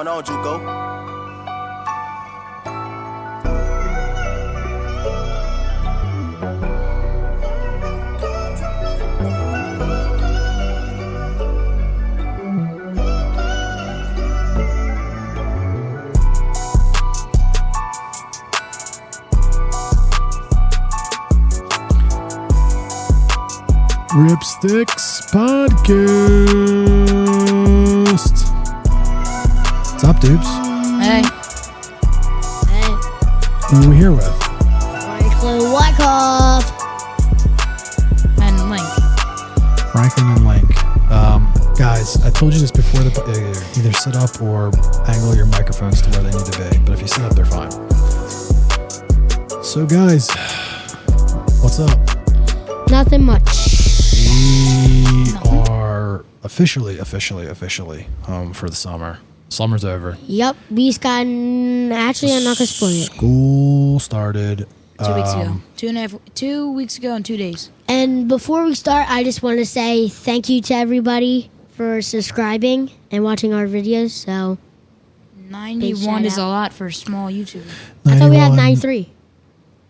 going on, Juco? TheRippStixx Podcast. What's up, dudes? Hey. Hey. Who are we here with? Franklin Wyckoff. And Link. Franklin and Link. Guys, I told you this before. Either sit up or angle your microphones to where they need to be. But if you sit up, they're fine. So, guys, what's up? Nothing much. We are officially home for the summer. Summer's over. Yep, we got. Actually, I'm not gonna spoil it. School started 2 weeks ago. 2 weeks ago and 2 days. And before we start, I just want to say thank you to everybody for subscribing and watching our videos. So 91 is a lot for a small YouTuber. I thought we had 93.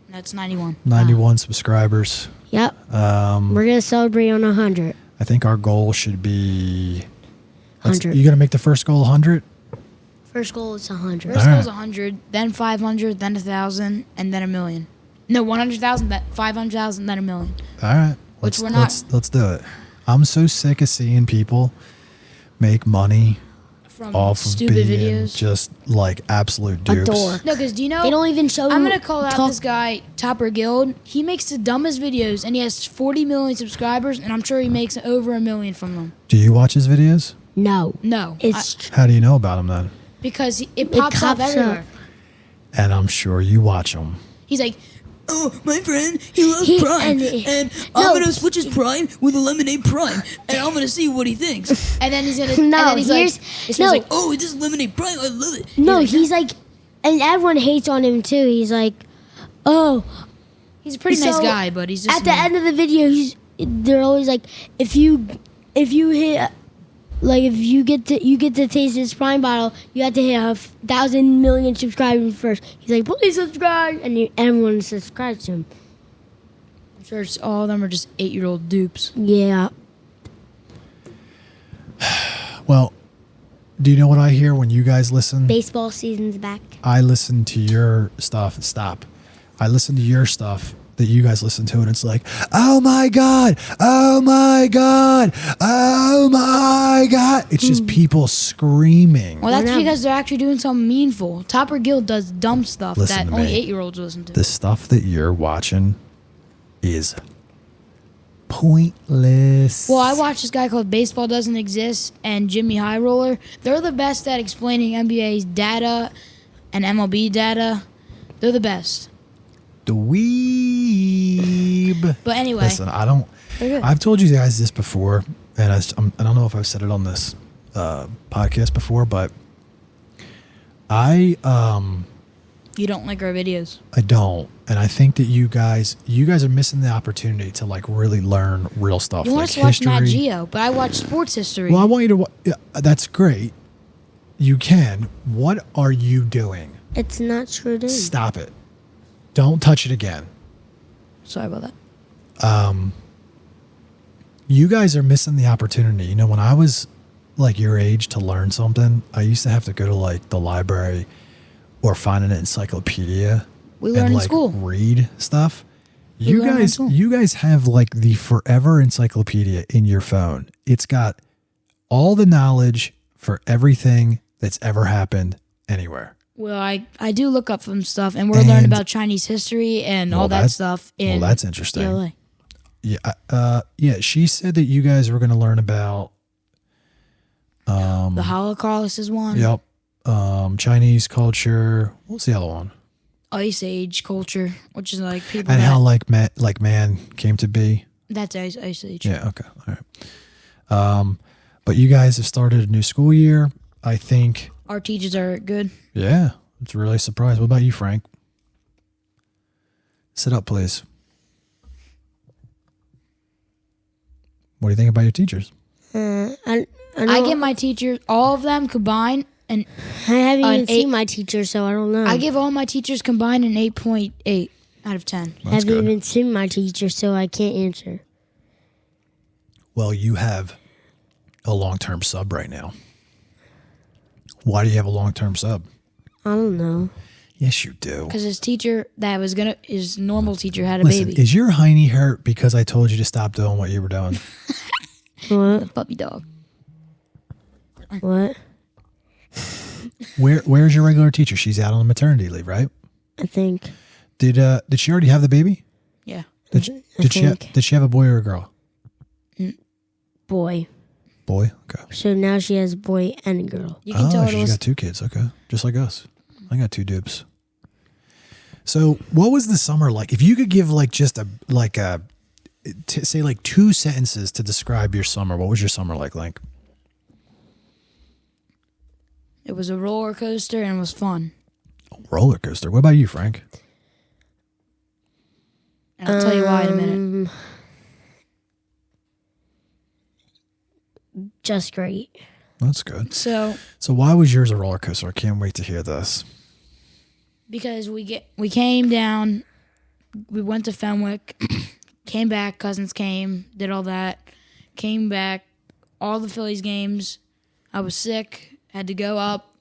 That's 91. 91 subscribers. Yep. We're gonna celebrate on 100. I think our goal should be 100. You gonna make the first goal 100? First goal is 100. First goal is 100, then 500, then 1,000, and then 1,000,000. No, 100,000, then 500,000, then 1,000,000. All right. Which we're not. Let's do it. I'm so sick of seeing people make money From off of stupid being videos. just like absolute dupes. Adore. No, because do you know? They don't even show. I'm gonna call out this guy, Topper Guild. He makes the dumbest videos, and he has 40 million subscribers, and I'm sure he makes over 1,000,000 from them. Do you watch his videos? No. No, How do you know about him then? because it pops up pops everywhere. up. And I'm sure you watch him. He's like, oh, my friend, he loves He- Prime, and- and no. I'm gonna switch his Prime with a Lemonade Prime, and I'm gonna see what he thinks. And then he's gonna, No, and then he's like, here's- it's no. like, oh, this is Lemonade Prime, I love it. No, he's like, and everyone hates on him too. He's like, oh. he's a pretty nice So, guy, but he's just At the end of the video, they're always like, if you hit, like if you get to taste this Prime bottle, you have to hit 1,000 million subscribers first. He's like, please subscribe, and everyone subscribes to him. I'm sure all of them are just 8-year-old dupes. Yeah. Well, do you know what I hear when you guys listen? Baseball season's back. I listen to your stuff. Stop. I listen to your stuff that you guys listen to, and it's like, oh my God, oh my God, oh my God. It's just people screaming. Well, that's know. because they're actually doing something meaningful. Topper Guild does dumb stuff Listen that to only me. 8-year-olds listen to. The stuff that you're watching is pointless. Well, I watched this guy called Baseball Doesn't Exist and Jimmy High Roller. They're the best at explaining NBA's data and MLB data. They're the best. The weeb. But anyway, Listen, they're good. I've told you guys this before, and I don't know if I've said it on this podcast before, but You don't like our videos. I don't, and I think that you guys are missing the opportunity to like really learn real stuff. You like want us to watch history. Nat Geo, but I watch sports history. Well, I want you to. Yeah, that's great. You can. What are you doing? It's not screwed in. Stop it. Don't touch it again. Sorry about that. You guys are missing the opportunity. You know, when I was like your age to learn something, I used to have to go to like the library or find an encyclopedia. We learn and in like school. read stuff. We learn in school. You guys have like the forever encyclopedia in your phone. It's got all the knowledge for everything that's ever happened anywhere. Well, I do look up some stuff, and we're learning about Chinese history and all that stuff in that's interesting. LA. Yeah. She said that you guys were going to learn about. The Holocaust is one. Yep. Chinese culture. What's the other one? Ice Age culture, which is like people And that, how like man came to be. that's Ice Age. Yeah. Okay. All right. But you guys have started a new school year. I think. Our teachers are good. Yeah. It's really a surprise. What about you, Frank? Sit up, please. What do you think about your teachers? I I get my teachers, all of them combined, and I haven't An even eight- seen my teacher, so I don't know. I give all my teachers combined an 8.8 out of 10. I That's haven't good. even seen my teacher, so I can't answer. Well, you have a long-term sub right now. Why do you have a long-term sub? I don't know. Yes, you do. Because his normal teacher had a Listen, baby. is your hiney hurt because I told you to stop doing what you were doing? What? Puppy dog. What? Where's your regular teacher? She's out on maternity leave, right? I think. Did she already have the baby? Yeah. Did she have a boy or a girl? Boy. Boy. Okay. So now she has a boy and a girl. You can tell it she's was got 2 kids. Okay, just like us. I got 2 dupes. So, what was the summer like? If you could give like just say like 2 sentences to describe your summer, what was your summer like? Like, It was a roller coaster and it was fun. roller coaster. What about you, Frank? And I'll tell you why in a minute. Just great. That's good. So So, why was yours a roller coaster? I can't wait to hear this. because we came down, we went to Fenwick, came back, cousins came, did all that, came back, all the Phillies games. I was sick, had to go up,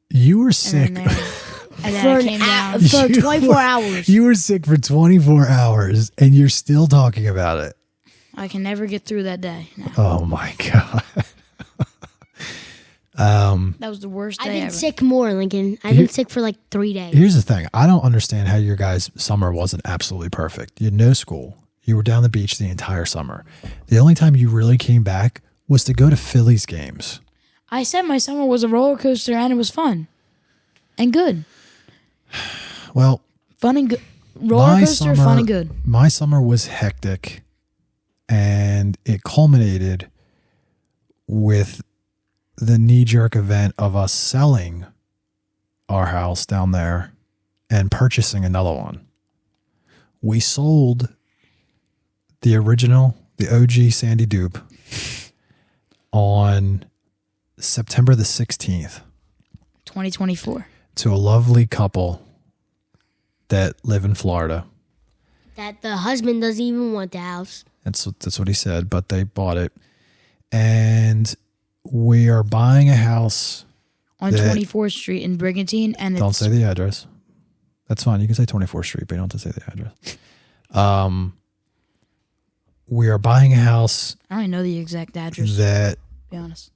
You were and sick. then, and then I came down. For You 24 were- hours. You were sick for 24 hours, and you're still talking about it. I can never get through that day. No, Oh my god. that was the worst I've day been ever. sick more, Lincoln. I've been sick for like 3 days. Here's the thing. I don't understand how your guys' summer wasn't absolutely perfect. You had no school. You were down the beach the entire summer. The only time you really came back was to go to Phillies games. I said my summer was a roller coaster and it was fun and good. Well, Fun and good. Roller coaster, fun and good. My summer was hectic, and it culminated with the knee-jerk event of us selling our house down there and purchasing another one. We sold the original, the OG Sandy Dupe on September the 16th 2024. to a lovely couple that live in Florida. That the husband doesn't even want the house. That's what he said, but they bought it. And we are buying a house. On 24th Street in Brigantine. And Don't it's say the address. That's fine. You can say 24th Street, but you don't have to say the address. We are buying a house I don't even know the exact address, that to be honest.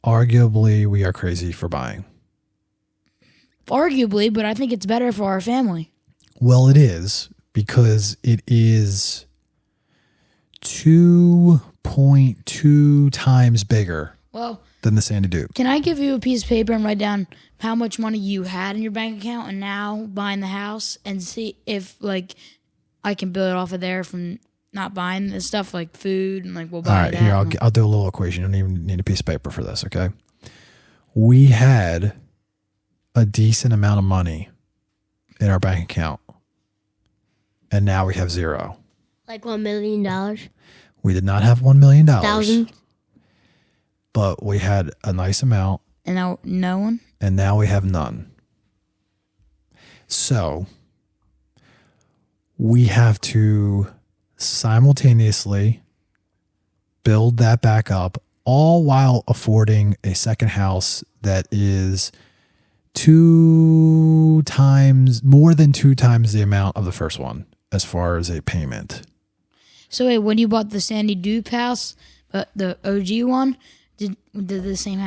arguably we are crazy for buying. Arguably, but I think it's better for our family. Well, it is, because it is 2.2 times bigger Well, than the Sandy Duke. can I give you a piece of paper and write down how much money you had in your bank account and now buying the house and see if like I can build it off of there from not buying the stuff like food and like we'll All buy right, that. here, and- I'll do a little equation. You don't even need a piece of paper for this, okay? We had a decent amount of money in our bank account, and now we have zero. Like $1 million. We did not have $1 million, Thousand. but we had a nice amount, and now no one. and now we have none. So we have to simultaneously build that back up, all while affording a second house that is more than 2 times the amount of the first one as far as a payment. So wait, when you bought the Sandy Dupe house, but the OG one, did the same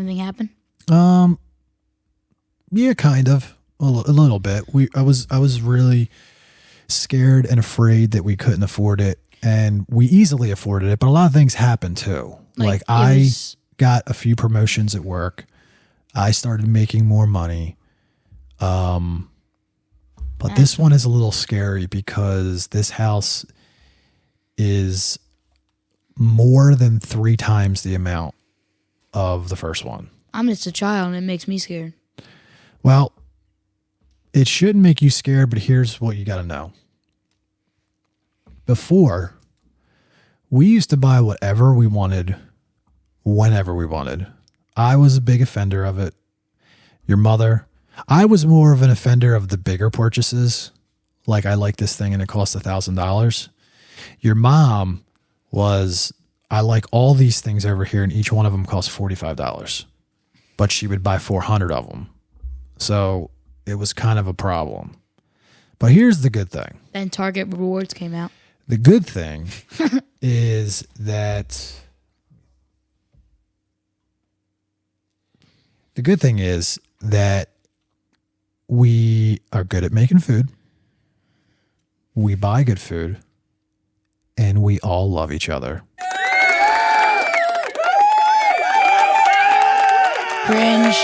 thing happen? Yeah, kind of a little bit. I was really scared and afraid that we couldn't afford it, and we easily afforded it, but a lot of things happened too. Like I got a few promotions at work. I started making more money. But this one is a little scary because this house is more than 3 times the amount of the first one. I'm just a child and it makes me scared. Well, it shouldn't make you scared, but here's what you got to know. Before, we used to buy whatever we wanted, whenever we wanted. I was a big offender of it. Your mother. I was more of an offender of the bigger purchases. Like, I like this thing and it costs $1,000. Your mom was, I like all these things over here and each one of them costs $45. But she would buy 400 of them. So it was kind of a problem. But here's the good thing. Then Target Rewards came out. The good thing is that we are good at making food. We buy good food, and we all love each other. Cringe.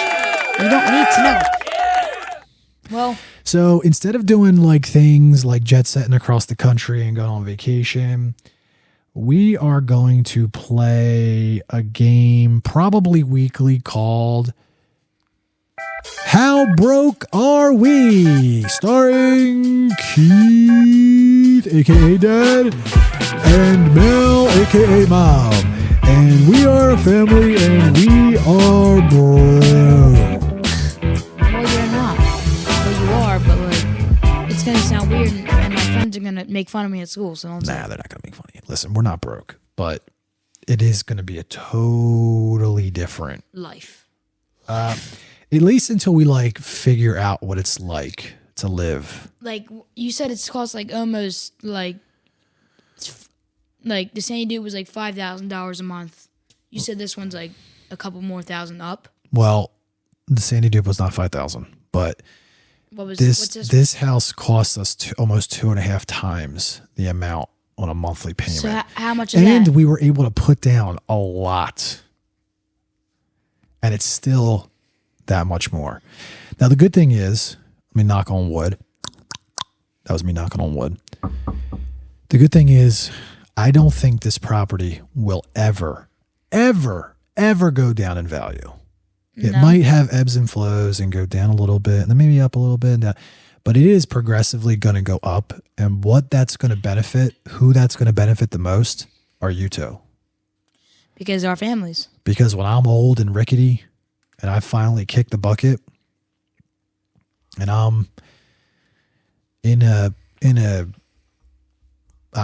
You don't need to know. Well, so instead of doing like things like jet setting across the country and going on vacation, we are going to play a game probably weekly called How Broke Are We? Starring Keith, aka Dad, and Mel, aka Mom. And we are a family and we are broke. well, you're not. Well, you are, but like, it's gonna sound weird, and my friends are gonna make fun of me at school. So don't say Nah, they're not going to make fun of you. Listen, we're not broke, but it is going to be a totally different, life. at least until we like figure out what it's like to live. Like you said, it's cost like almost like the Sandy Dude was like $5,000 a month. You said this one's like a couple more thousand up. Well, the Sandy Dupe was not 5,000, but What's this house cost us almost 2.5 times the amount on a monthly payment. So how much is And that? we were able to put down a lot. And it's still that much more. Now, the good thing is, let me knock on wood. That was me knocking on wood. The good thing is, I don't think this property will ever go down in value. It might have ebbs and flows and go down a little bit and then maybe up a little bit. And down, but it is progressively going to go up. And what that's going to benefit, who that's going to benefit the most are you two. Because our families. Because when I'm old and rickety and I finally kick the bucket and I'm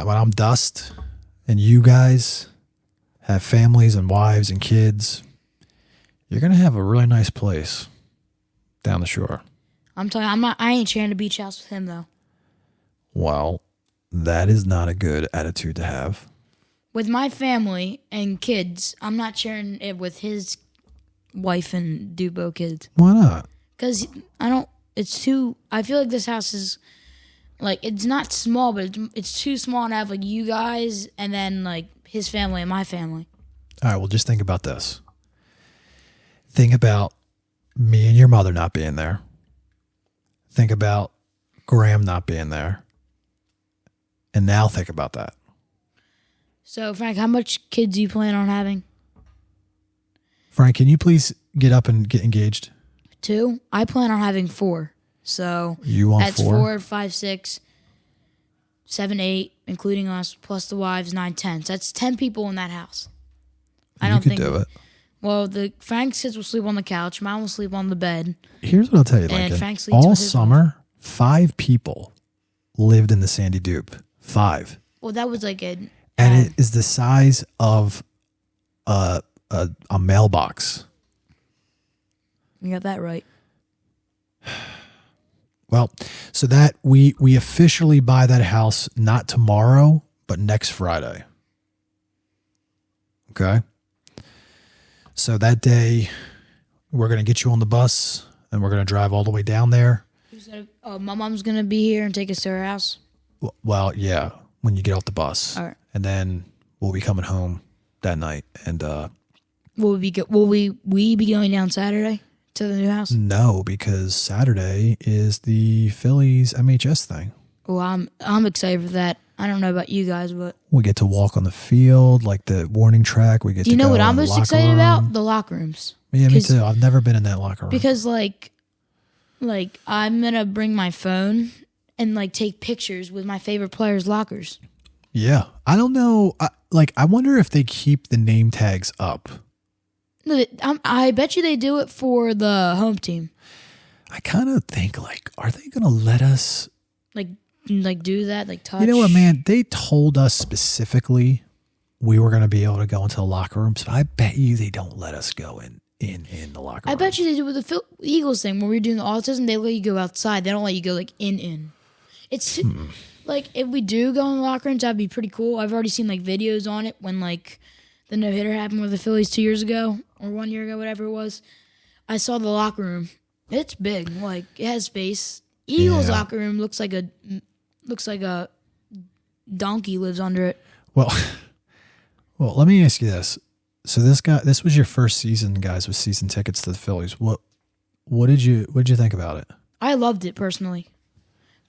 when I'm dust and you guys have families and wives and kids, you're going to have a really nice place down the shore. I'm telling you, I ain't sharing the beach house with him though. Well, that is not a good attitude to have. With my family and kids, I'm not sharing it with his wife and Dubo kids. Why not? Because I feel like this house is, like, it's not small, but it's too small to have, like, you guys and then, like, his family and my family. All right, well, just think about this. Think about me and your mother not being there. Think about Graham not being there. And now think about that. So, Frank, how much kids do you plan on having? Frank, can you please get up and get engaged? 2? I plan on having 4. So You want that's 4, 5, 6, 7, 8, including us, plus the wives, 9, 10. So that's 10 people in that house. You could do it. Well, Frank's kids will sleep on the couch. Mine will sleep on the bed. Here's what I'll tell you, And Lincoln. Frank sleeps All with his summer, 5 people lived in the Sandy Dupe. 5. Well, that was like And it is the size of a mailbox. You got that right. Well, so that we officially buy that house not tomorrow, but next Friday. Okay? So that day, we're going to get you on the bus, and we're going to drive all the way down there. My mom's going to be here and take us to her house? Well, yeah, when you get off the bus. All right. And then we'll be coming home that night. And Will we be going down Saturday to the new house? no, because Saturday is the Phillies MHS thing. Well, I'm excited for that. I don't know about you guys, but We get to walk on the field, like the warning track. We get. do you to know go what I'm in the most locker excited room. about? The locker rooms. Yeah, me 'Cause- too. I've never been in that locker room. Because like I'm gonna bring my phone and like take pictures with my favorite players' lockers. Yeah, I don't know. I wonder if they keep the name tags up. No, I bet you they do it for the home team. I kind of think, like, are they going to let us? Like do that, like touch. You know what, man? They told us specifically we were going to be able to go into the locker rooms. But I bet you they don't let us go in the locker room. I bet you they do with the Eagles thing when we were doing the autism. They let you go outside. They don't let you go like in. It's like if we do go in the locker rooms, that'd be pretty cool. I've already seen like videos on it when like the no-hitter happened with the Phillies 2 years ago or 1 year ago, whatever it was. I saw the locker room. It's big. Like it has space. Eagles locker room looks like a donkey lives under it. Well, let me ask you this. So this was your first season, guys, with season tickets to the Phillies. What did you think about it? I loved it personally.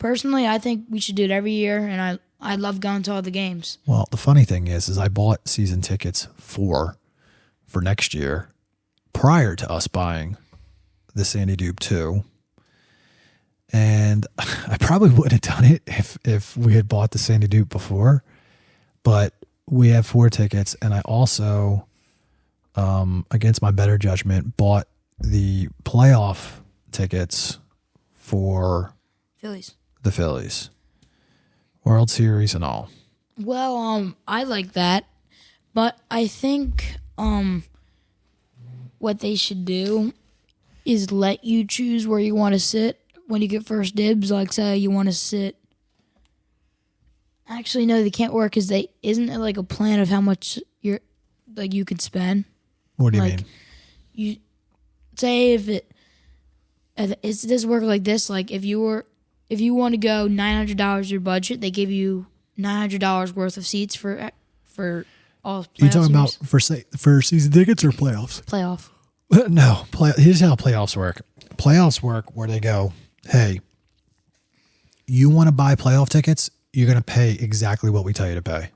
Personally, I think we should do it every year, and I love going to all the games. Well, the funny thing is I bought season tickets for next year prior to us buying the Sandy Dupe 2. And I probably wouldn't have done it if we had bought the Sandy Dupe before. But we have 4 tickets, and I also, against my better judgment, bought the playoff tickets for the Phillies. World Series and all. Well, I like that. But I think what they should do is let you choose where you want to sit when you get first dibs. Like, say you want to sit. Actually, no, they can't work because isn't it like a plan of how much you could spend? What do you mean? You say if does work like this. Like if you want to go $900 your budget, they give you $900 worth of seats for all. You talking about for season tickets or playoffs? Playoff. No, here's how playoffs work. Playoffs work where they go, hey, you want to buy playoff tickets? You're going to pay exactly what we tell you to pay.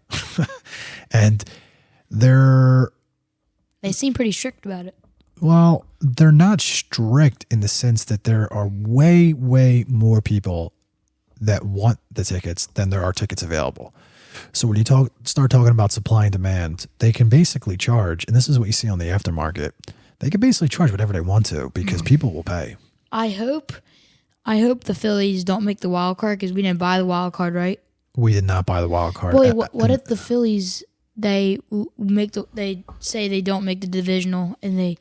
And they seem pretty strict about it. Well, they're not strict in the sense that there are way, way more people that want the tickets than there are tickets available. So when you start talking about supply and demand, they can basically charge, and this is what you see on the aftermarket, they can basically charge whatever they want to because people will pay. I hope the Phillies don't make the wild card because we didn't buy the wild card, right? We did not buy the wild card. Boy, what if the Phillies they say they don't make the divisional and they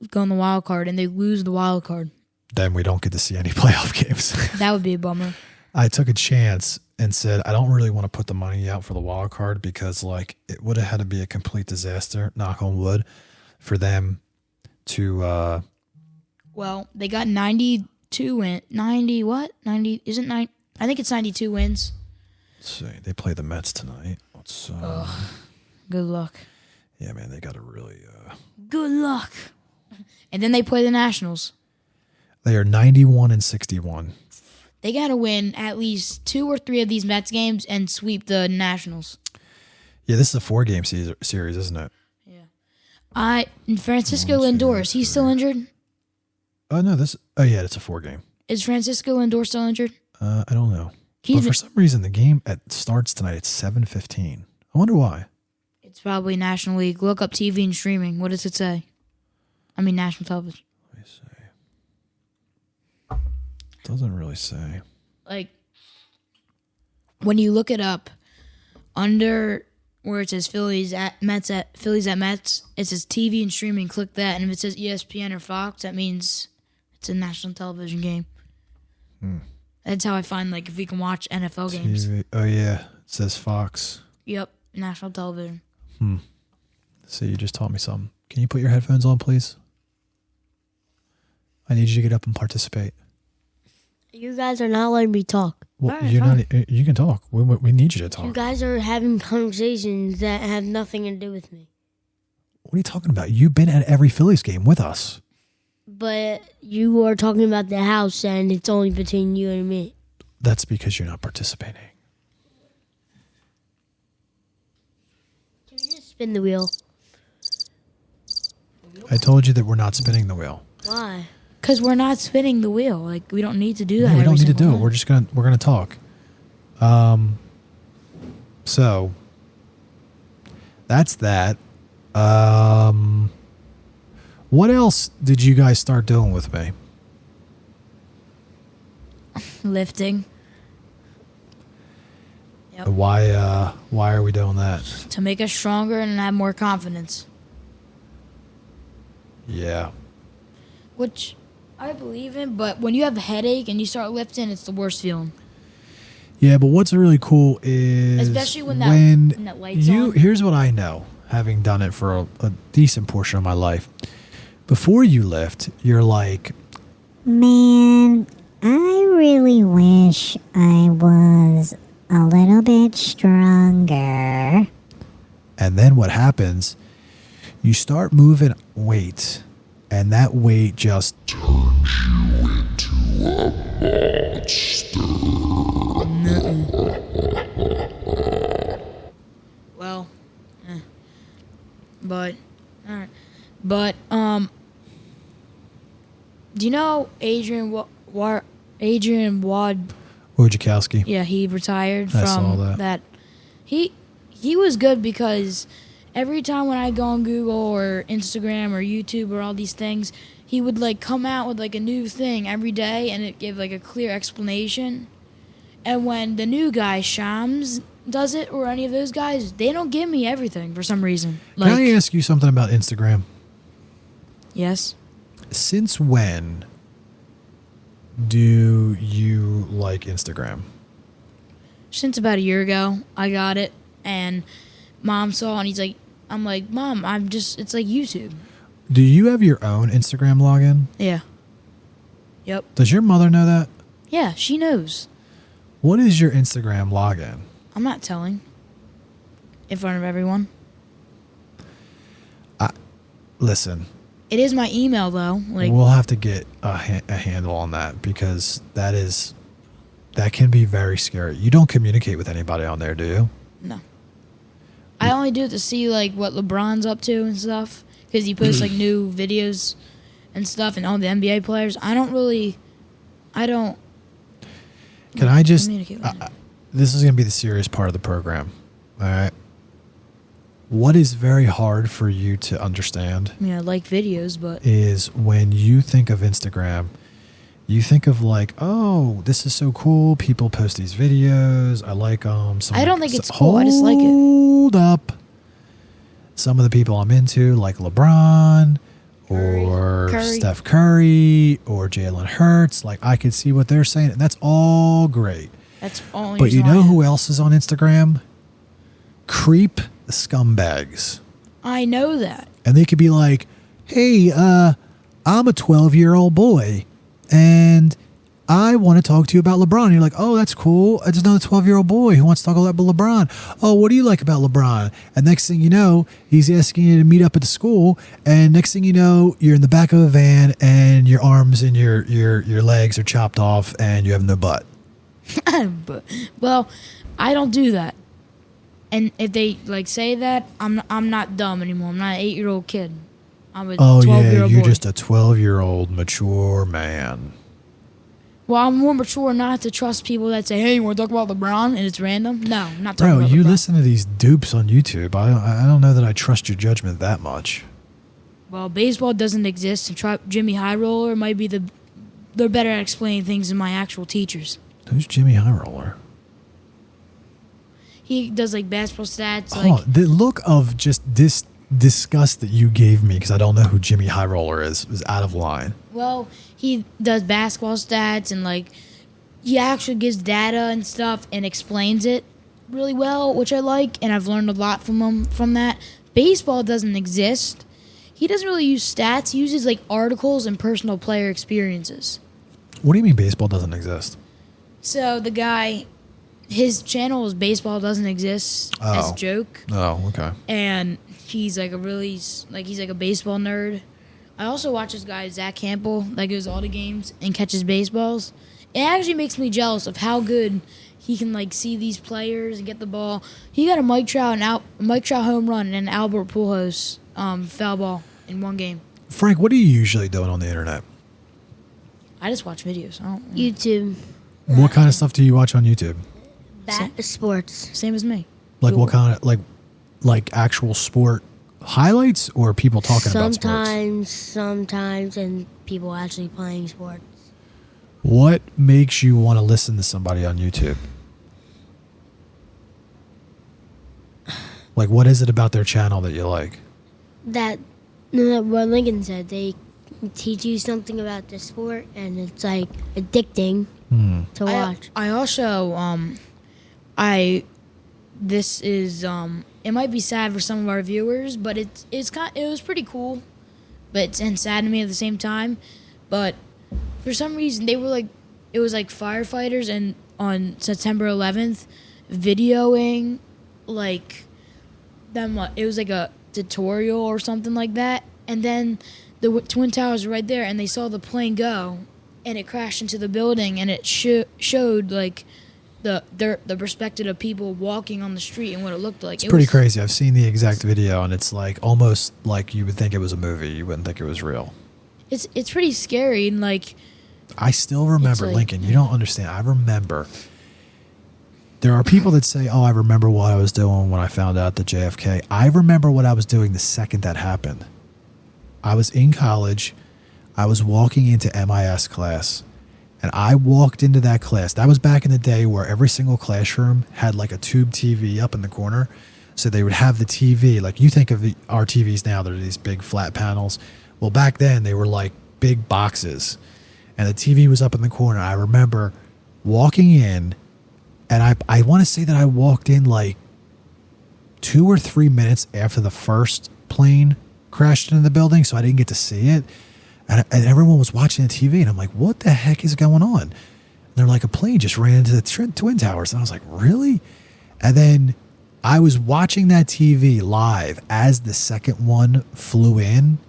go on the wild card and they lose the wild card? Then we don't get to see any playoff games. That would be a bummer. I took a chance and said I don't really want to put the money out for the wild card because like it would have had to be a complete disaster, knock on wood, for them to well, they got 92 win 90 what? 90 isn't 9 I think it's 92 wins. Let's see. They play the Mets tonight. Good luck. Yeah, man, they got to really good luck. And then they play the Nationals. They are 91-61. They got to win at least 2 or 3 of these Mets games and sweep the Nationals. Yeah, this is a 4-game series, isn't it? Yeah. Francisco Lindor, is he still injured? Oh, no. Yeah, it's a 4-game. Is Francisco Lindor still injured? I don't know. But for some reason, the game starts tonight at 7:15. I wonder why. It's probably National League. Look up TV and streaming. What does it say? I mean, national television. Let me see. Doesn't really say. Like, when you look it up, under where it says Phillies at Mets, it says TV and streaming. Click that, and if it says ESPN or Fox, that means it's a national television game. That's how I find, like, if we can watch NFL games. Oh, yeah. It says Fox. Yep, national television. See, you just taught me something. Can you put your headphones on, please? I need you to get up and participate. You guys are not letting me talk. Well, you're not. You can talk. We need you to talk. You guys are having conversations that have nothing to do with me. What are you talking about? You've been at every Phillies game with us. But you are talking about the house, and it's only between you and me. That's because you're not participating. Can we just spin the wheel? I told you that we're not spinning the wheel. Why? Because we're not spinning the wheel. Like, we don't need to do that. Yeah, we don't need to do time. it. We're gonna talk. So that's that. What else did you guys start doing with me? Lifting. Yep. Why are we doing that? To make us stronger and have more confidence. Yeah. Which I believe in, but when you have a headache and you start lifting, it's the worst feeling. Yeah, but what's really cool is Especially when that light's on. Here's what I know, having done it for a decent portion of my life. Before you lift, you're like, Man, I really wish I was a little bit stronger. and then what happens? You start moving weight, and that weight just Well, but all right, but do you know Adrian Wad? Wojciechowski. Yeah, he retired I saw from that. He was good because every time when I go on Google or Instagram or YouTube or all these things, he would like come out with like a new thing every day, and it gave like a clear explanation. And when the new guy Shams does it, or any of those guys, they don't give me everything for some reason. Like, Can I ask you something about Instagram? yes, Since when do you like Instagram? since about a year ago, I got it, and Mom saw, and I'm like, Mom, it's like YouTube. Do you have your own Instagram login? Yeah. Yep. Does your mother know that? Yeah, she knows. What is your Instagram login? I'm not telling. In front of everyone. Listen, It is my email though. Like, we'll have to get a handle on that, because that can be very scary. You don't communicate with anybody on there, do you? no. I only do it to see like what LeBron's up to and stuff, because he posts like new videos and stuff, and all the NBA players. I don't. Can I just? Communicate with them. This is going to be the serious part of the program. All right. What is very hard for you to understand Yeah, I like videos, but is when you think of Instagram, you think of like, oh, this is so cool. People post these videos. I like them. I don't think it's cool. I just like it. Hold up. Some of the people I'm into, like LeBron or Curry. Steph Curry or Jalen Hurts, like I could see what they're saying, and that's all great. that's only. But you know who else is on Instagram? Creep scumbags. I know that. And they could be like, hey, I'm a 12-year-old boy, and I want to talk to you about LeBron. And you're like, oh, that's cool. I just know a 12-year-old boy who wants to talk about LeBron. Oh, what do you like about LeBron? And next thing you know, he's asking you to meet up at the school. And next thing you know, you're in the back of a van, and your arms and your legs are chopped off, and you have no butt. But, well, I don't do that. And if they like say that, I'm not dumb anymore. I'm not an 8-year-old kid. I'm a 12-year-old you're boy. just a 12-year-old mature man. Well, I'm more mature not to trust people that say, "Hey, you want to talk about LeBron?" and it's random. No, I'm not talking Bro, about you LeBron. listen to these dupes on YouTube. I don't know that I trust your judgment that much. Well, baseball doesn't exist, and Jimmy High Roller might be they're better at explaining things than my actual teachers. Who's Jimmy High Roller? He does like basketball stats. Hold on. The look of just disgust that you gave me, because I don't know who Jimmy High Roller is out of line. Well, he does basketball stats, and like he actually gives data and stuff and explains it really well, which I like, and I've learned a lot from him from that. Baseball doesn't exist. He doesn't really use stats. He uses like articles and personal player experiences. What do you mean baseball doesn't exist? So the guy, his channel is Baseball Doesn't Exist as Oh. a joke, Oh, okay. and he's like he's like a baseball nerd. I also watch this guy Zach Campbell that goes to all the games and catches baseballs. It actually makes me jealous of how good he can like see these players and get the ball. He got a Mike Trout home run and an Albert Pujols foul ball in one game. Frank, what are you usually doing on the internet? I just watch videos. I don't, YouTube, What kind of stuff do you watch on YouTube? sports. same as me. Like what kind of like actual sport highlights or people talking about sports? Sometimes, and people actually playing sports. What makes you want to listen to somebody on YouTube? Like, what is it about their channel that you like? That what Lincoln said. They teach you something about the sport, and it's like addicting to watch. I also this is it might be sad for some of our viewers, but it was pretty cool, and sad to me at the same time. But for some reason it was like firefighters and on September 11th videoing like them. It was like a tutorial or something like that, and then the Twin Towers were right there, and they saw the plane go, and it crashed into the building, and it showed like the perspective of people walking on the street and what it looked like. It's pretty crazy. I've seen the exact video, and it's like almost like you would think it was a movie. You wouldn't think it was real. It's pretty scary, and like I still remember, like, Lincoln. You don't understand. I remember. There are people that say, "Oh, I remember what I was doing when I found out that JFK." I remember what I was doing the second that happened. I was in college. I was walking into MIS class, and I walked into that class. That was back in the day where every single classroom had like a tube TV up in the corner. So they would have the TV. Like you think of our TVs now, they're these big flat panels. Well, back then they were like big boxes, and the TV was up in the corner. I remember walking in, and I want to say that I walked in like 2 or 3 minutes after the first plane crashed into the building, so I didn't get to see it. And everyone was watching the TV, and I'm like, what the heck is going on? And they're like, a plane just ran into the Twin Towers. And I was like, really? And then I was watching that TV live as the second one flew in,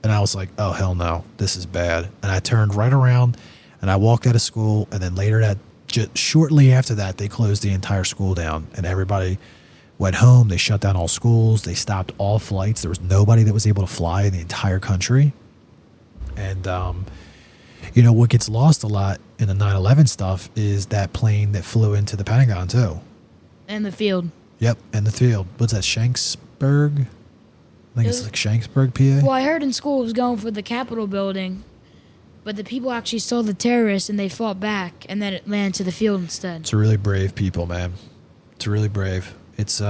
and I was like, oh, hell no, this is bad. And I turned right around, and I walked out of school, and then later shortly after that, they closed the entire school down, and everybody went home. They shut down all schools. They stopped all flights. There was nobody that was able to fly in the entire country. And, what gets lost a lot in the 9/11 stuff is that plane that flew into the Pentagon, too. and the field. Yep, and the field. What's that, Shanksburg? I think it's like Shanksburg, PA. Well, I heard in school it was going for the Capitol building, but the people actually saw the terrorists and they fought back, and then it landed to the field instead. It's really brave people, man. It's really brave. It's they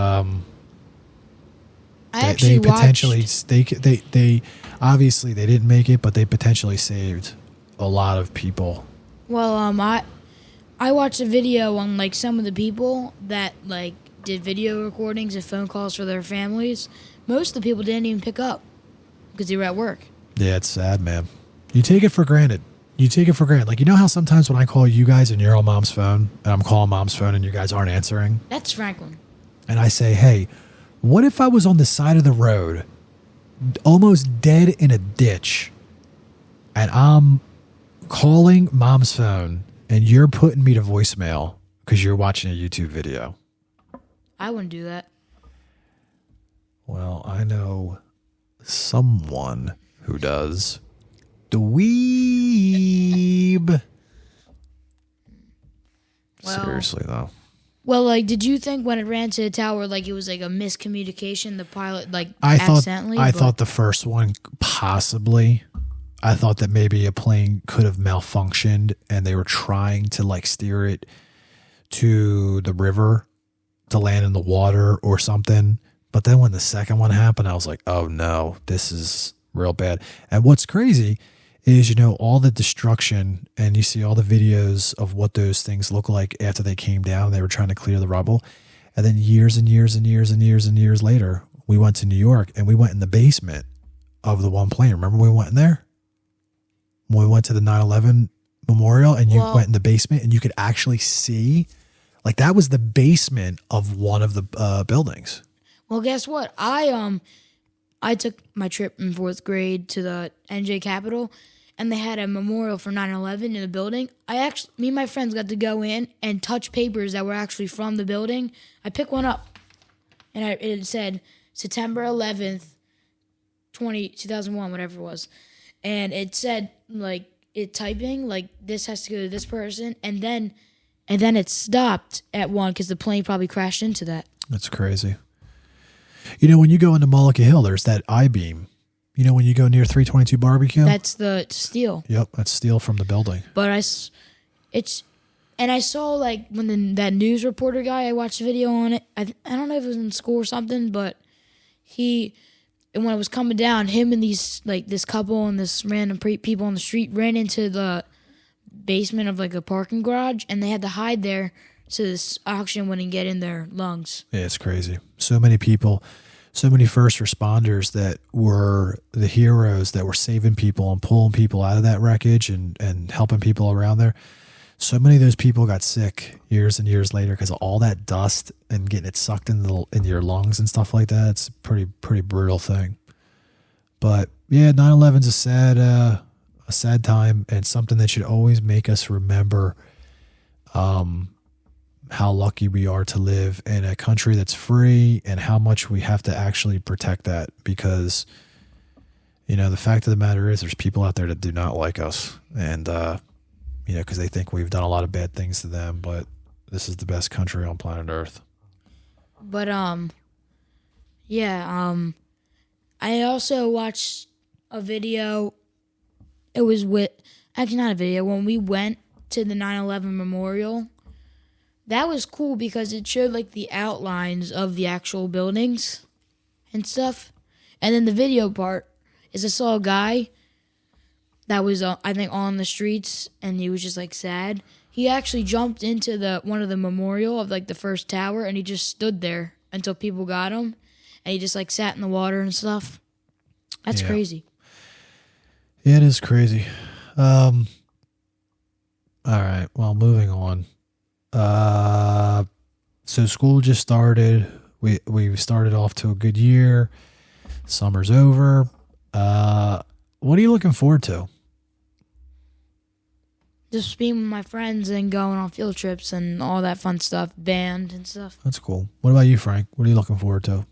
obviously they didn't make it, but they potentially saved a lot of people. Well, I watched a video on like some of the people that like did video recordings and phone calls for their families. Most of the people didn't even pick up because they were at work. Yeah, it's sad, man. You take it for granted. Like, you know how sometimes when I call you guys and you're on Mom's phone, and I'm calling Mom's phone and you guys aren't answering? That's Franklin. And I say, hey, what if I was on the side of the road, almost dead in a ditch, and I'm calling Mom's phone and you're putting me to voicemail because you're watching a YouTube video? I wouldn't do that. Well, I know someone who does. Dweeb. Well, seriously, though. Well, like, did you think when it ran to the tower, like, it was like a miscommunication? The pilot, like, I accidentally? thought the first one possibly. I thought that maybe a plane could have malfunctioned and they were trying to like steer it to the river to land in the water or something. But then when the second one happened, I was like, oh no, this is real bad. And what's crazy is, all the destruction, and you see all the videos of what those things look like after they came down. They were trying to clear the rubble. And then years and years and years and years and years later, we went to New York and we went in the basement of the one plane. Remember we went in there? When we went to the 9/11 memorial, and you went in the basement and you could actually see, like, that was the basement of one of the buildings. Well, guess what? I took my trip in 4th grade to the NJ Capitol, and they had a memorial for 9/11 in the building. Me and my friends got to go in and touch papers that were actually from the building. I picked one up, and it said September 11th, 2001, whatever it was. And it said, like, it typing, like, this has to go to this person, and then it stopped at one because the plane probably crashed into that. That's crazy. You know, when you go into Mullica Hill, there's that I-beam. You know, when you go near 322 Barbecue? That's the steel. Yep, that's steel from the building. But I saw like when that news reporter guy, I watched a video on it. I don't know if it was in school or something, but and when it was coming down, him and this couple and this random people on the street ran into the basement of like a parking garage, and they had to hide there so this oxygen wouldn't get in their lungs. Yeah, it's crazy. So many people, so many first responders that were the heroes that were saving people and pulling people out of that wreckage and helping people around there. So many of those people got sick years and years later because of all that dust and getting it sucked into your lungs and stuff like that. It's a pretty brutal thing. But yeah, 9/11's a sad time, and something that should always make us remember how lucky we are to live in a country that's free and how much we have to actually protect that, because, you know, the fact of the matter is there's people out there that do not like us, and you know, because they think we've done a lot of bad things to them, but this is the best country on planet Earth. But I also watched a video. It was actually not a video. When we went to the 9/11 memorial, that was cool because it showed like the outlines of the actual buildings and stuff. And then the video part is I saw a guy that was I think on the streets, and he was just like sad. He actually jumped into one of the memorial of like the first tower, and he just stood there until people got him, and he just like sat in the water and stuff. That's crazy. Yeah, it is crazy. All right, well, moving on. So school just started. We started off to a good year. Summer's over. What are you looking forward to? Just being with my friends and going on field trips and all that fun stuff, band and stuff. That's cool. What about you, Frank? What are you looking forward to?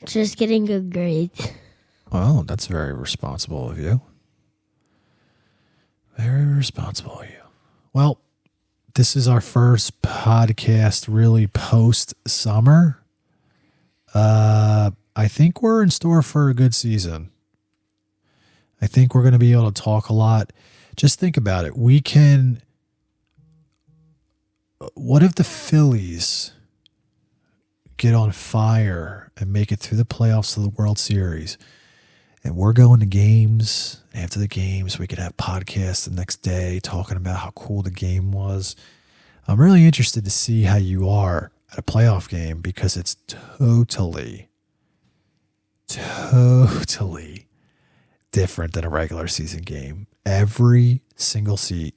Just getting good grades. Oh, that's very responsible of you. Very responsible of you. Well, this is our first podcast really post-summer. I think we're in store for a good season. I think we're going to be able to talk a lot. Just think about it. What if the Phillies get on fire and make it through the playoffs to the World Series, and we're going to games? After the games, we could have podcasts the next day talking about how cool the game was. I'm really interested to see how you are at a playoff game, because it's totally different than a regular season game. Every single seat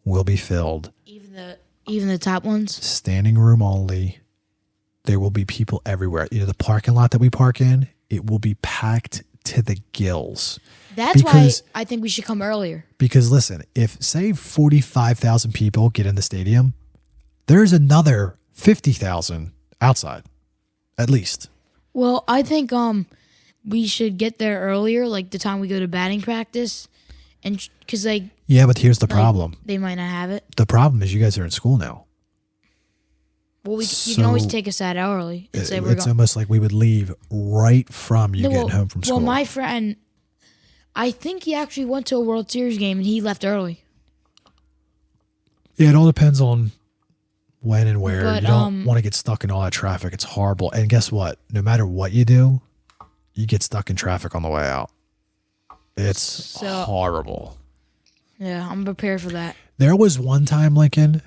will be filled. Even the top ones? Standing room only. There will be people everywhere. You know, the parking lot that we park in, it will be packed to the gills. That's why I think we should come earlier. Because listen, if say 45,000 people get in the stadium, there's another 50,000 outside, at least. Well, I think we should get there earlier, like the time we go to batting practice, and because like yeah, but here's the problem. They might not have it. The problem is you guys are in school now. Well, you can always take us out early and say we're going. It's almost like we would leave right from you getting home from school. Well, my friend, I think he actually went to a World Series game and he left early. Yeah, it all depends on when and where. But, you don't want to get stuck in all that traffic. It's horrible. And guess what? No matter what you do, you get stuck in traffic on the way out. It's horrible. Yeah, I'm prepared for that. There was one time, Lincoln,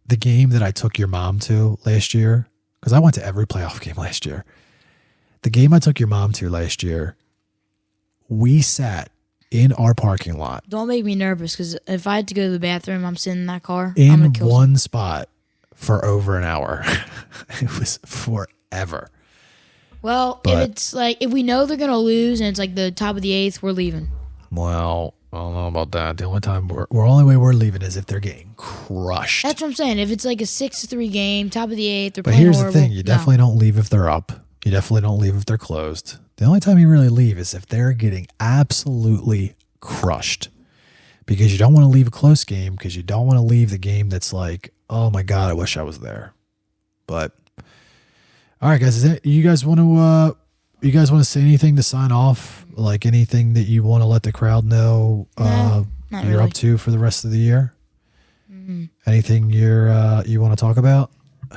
the game that I took your mom to last year, because I went to every playoff game last year. The game I took your mom to last year, we sat in our parking lot. Don't make me nervous, because if I had to go to the bathroom, I'm sitting in that car. In one spot for over an hour. It was forever. Well, if we know they're going to lose and it's like the top of the eighth, we're leaving. Well, I don't know about that. The only time only way we're leaving is if they're getting crushed. That's what I'm saying. If it's like a 6-3 game, top of the eighth, they're but playing here's horrible. The thing. You definitely don't leave if they're up. You definitely don't leave if they're closed. The only time you really leave is if they're getting absolutely crushed. because you don't want to leave a close game, because you don't want to leave the game that's like, oh my God, I wish I was there. But all right, guys, you guys want to say anything to sign off? Like anything that you want to let the crowd know Not you're really. up to for the rest of the year? Anything you want to talk about?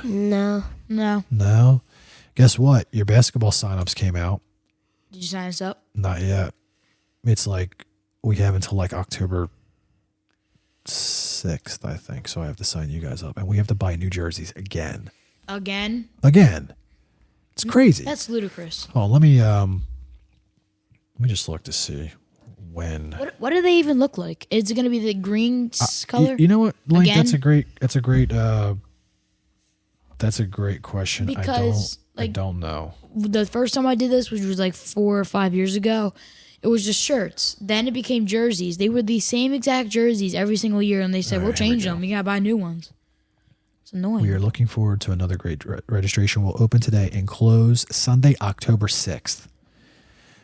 No. No. Guess what? Your basketball signups came out. Did you sign us up? Not yet. It's like we have until like October 6th, I think. So I have to sign you guys up, and we have to buy new jerseys again. Again? It's crazy. That's ludicrous. Oh, let me just look to see when. What do they even look like? Is it going to be the green color? You know what, Link? Again? That's a great question. Because, I don't know. The first time I did this, which was like 4 or 5 years ago, it was just shirts. Then it became jerseys. They were the same exact jerseys every single year, and they said, All we'll right, here we change go. them. You got to buy new ones. It's annoying. We are looking forward to another great registration. Will open today and close Sunday, October 6th.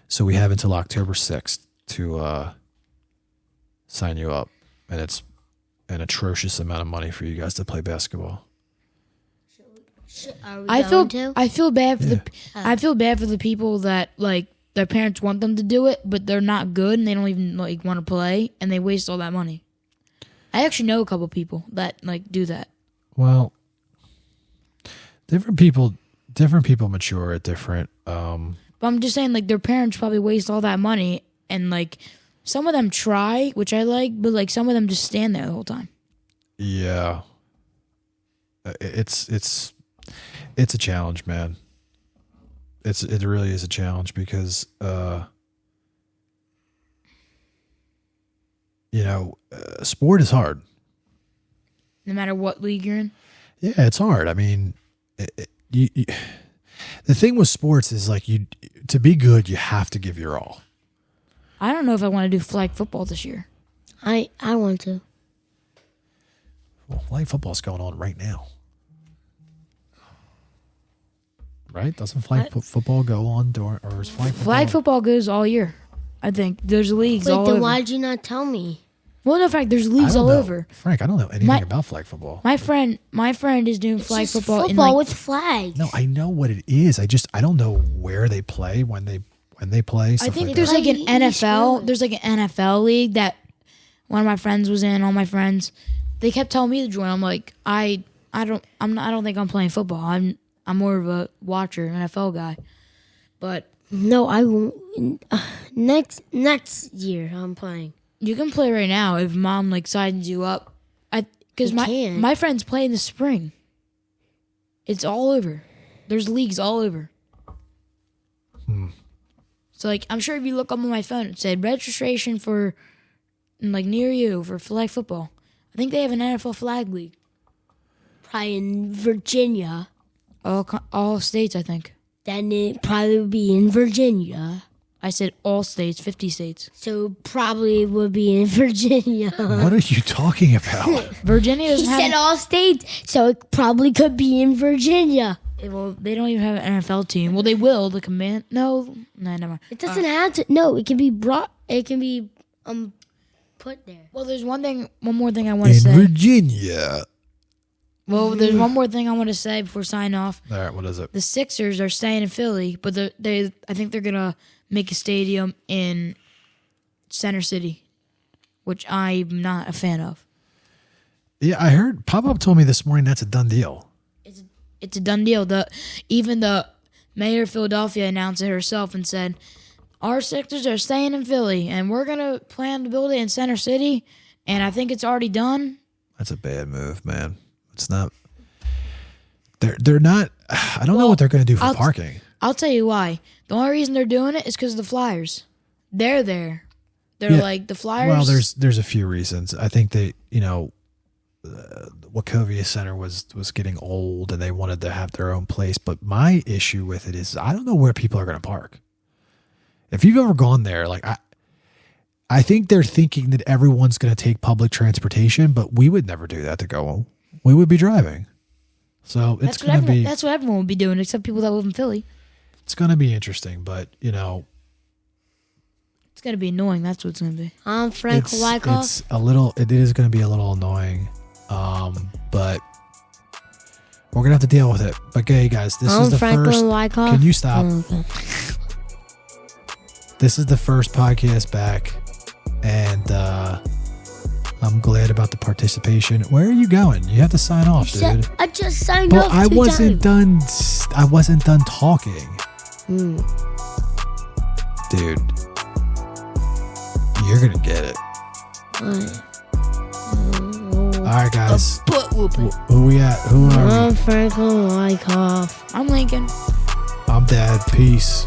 So we have until October 6th to sign you up. And it's an atrocious amount of money for you guys to play basketball. Are we I going feel to? I feel bad for I feel bad for the people that like their parents want them to do it, but they're not good and they don't even like want to play and they waste all that money. I actually know a couple people that like do that. Well, different people mature at different. But I'm just saying, like, their parents probably waste all that money, and like some of them try, which I like, but like some of them just stand there the whole time. Yeah, it's a challenge, man. It really is a challenge because sport is hard. No matter what league you're in. Yeah, it's hard. I mean, the thing with sports is like to be good, you have to give your all. I don't know if I want to do flag football this year. I want to. Well, flag football's going on right now, right? Doesn't flag football go on during, or is flag football? Flag football goes all year. I think there's leagues Wait, all then over. why'd you not tell me? Well, no, in fact, there's I leagues don't all know. over. Frank, I don't know anything My- about flag football. My friend is doing flag Just football in football like with flags. No, I know what it is. I don't know where they play when they play. I Stuff think like there's that. like an Like each NFL. one. There's like an NFL league that one of my friends was in. All my friends, they kept telling me to join. I'm like, I don't think I'm playing football. I'm more of a watcher, NFL guy. But No, I won't. Next year I'm playing. you can play right now if mom like signs you up. Because You can. my friends play in the spring. It's all over. There's leagues all over. So like I'm sure if you look up on my phone, it said registration for like near you for flag football. I think they have an NFL flag league. Probably in Virginia. All states, I think. Then it probably would be in Virginia. I said all states, 50 states. So probably would be in Virginia. What are you talking about? Virginia He doesn't said have. all states, so it probably could be in Virginia. Well, they don't even have an NFL team. Well, they will. The command. No, never mind. It doesn't have to. No, it can be brought. It can be put there. Well, there's one more thing I want to In say. Virginia. Well, there's one more thing I want to say before sign off. All right, what is it? The Sixers are staying in Philly, but I think they're gonna make a stadium in Center City, which I'm not a fan of. Yeah, I heard Pop-Up told me this morning that's a done deal. It's a done deal. Even the mayor of Philadelphia announced it herself and said, our Sixers are staying in Philly, and we're gonna plan to build it in Center City, and I think it's already done. That's a bad move, man. It's not. They're not. I don't know what they're going to do for parking. I'll tell you why. The only reason they're doing it is because of the Flyers. They're there. They're Yeah. like the Flyers. Well, there's a few reasons. I think they, Wachovia Center was getting old, and they wanted to have their own place. But my issue with it is I don't know where people are going to park. If you've ever gone there, like I think they're thinking that everyone's going to take public transportation, but we would never do that to go home. We would be driving. So it's going to be. That's what everyone would be doing, except people that live in Philly. It's going to be interesting, but It's gotta be annoying. That's what it's gonna be. I'm Frank Wyckoff. It's a little. It is going to be a little annoying, but we're gonna have to deal with it. But okay, guys, this is the Franklin first. Wyckoff. Can you stop? Oh, okay. This is the first podcast back, and I'm glad about the participation. Where are you going? You have to sign off, dude. I just signed But off. I two wasn't times. done. I wasn't done talking, dude. You're gonna get it. All right, guys. Butt whooping. Who we at? Who are we? I'm Franklin Wyckoff. I'm Lincoln. I'm Dad. Peace.